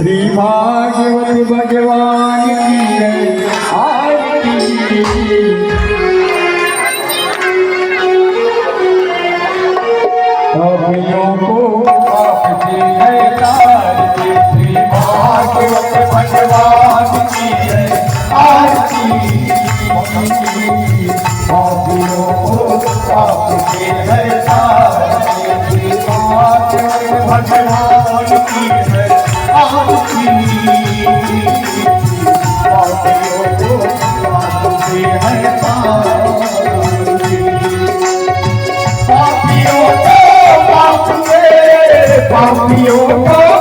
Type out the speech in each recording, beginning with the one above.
श्री भागवत भगवान की है आरती। कवियों को आपसे है तारती। श्री भागवत भगवान की है आरती। कवियों को आपसे है तारती। श्री भागवत भगवान की है आरती। पापियों को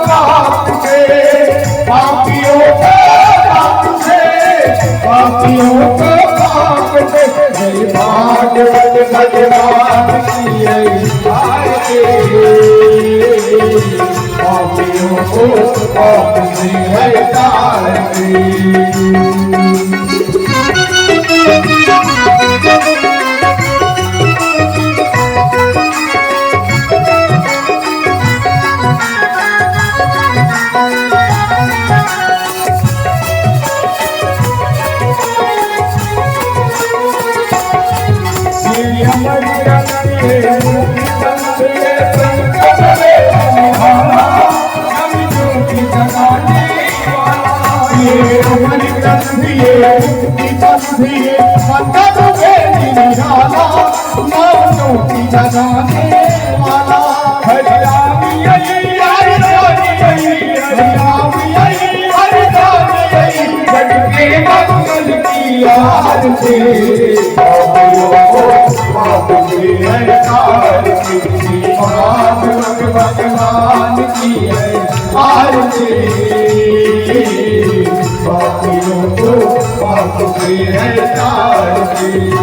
पाप से, पापियों को पाप से, पापियों को पाप से, जय भागवत भगवान की आरती। पापियों को पाप से है तारती। भगवान की है आरती। पापियों को पाप की है तारती। भगवान की है आरती। पापियों को पाप की है तारती।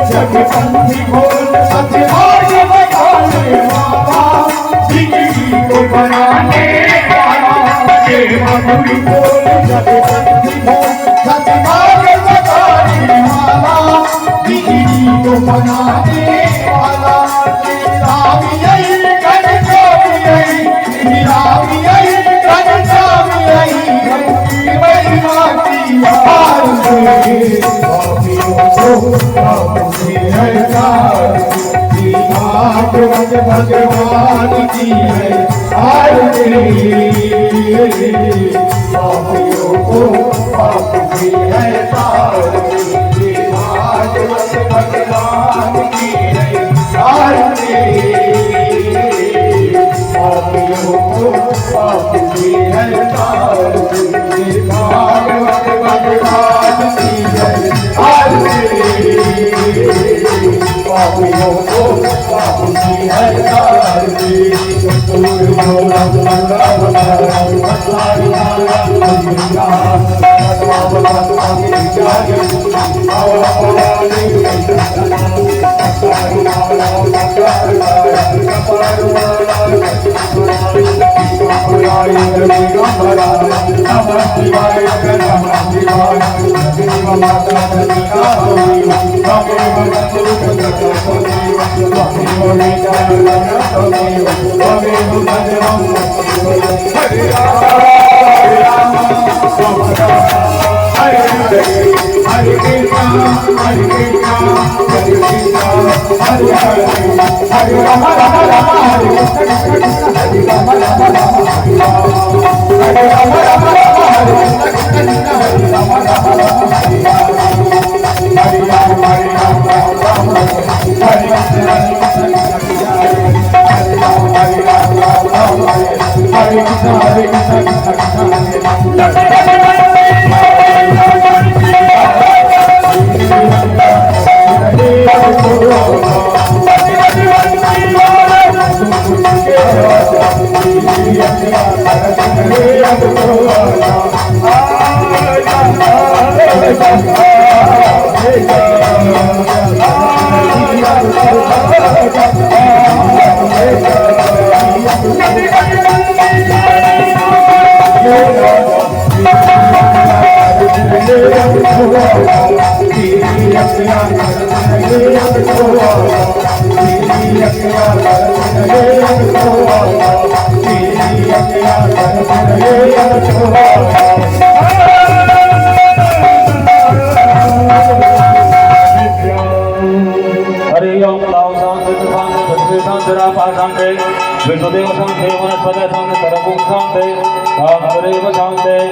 जगबंदी बोल सतवार बजाने वाला, जिंदगी को बनाने वाला। मधुर बोल जगबंदी बोल सतवार बजाने वाला, जिंदगी को बनाने वाला। राम यही कर यही, राम यही कर यही, महिमा की आरती। भागवत भगवान की है आरती। पापियों को पाप की है तारती। भागवत भगवान की है आरती। पापियों को पाप की है तारती। भागवत भगवान की है आरती। पापियों को पाप की है आरती जो रब मंगा बना सारी दुनिया विष्णुदेव शांति वनस्पति शांति सर्वभूत शांति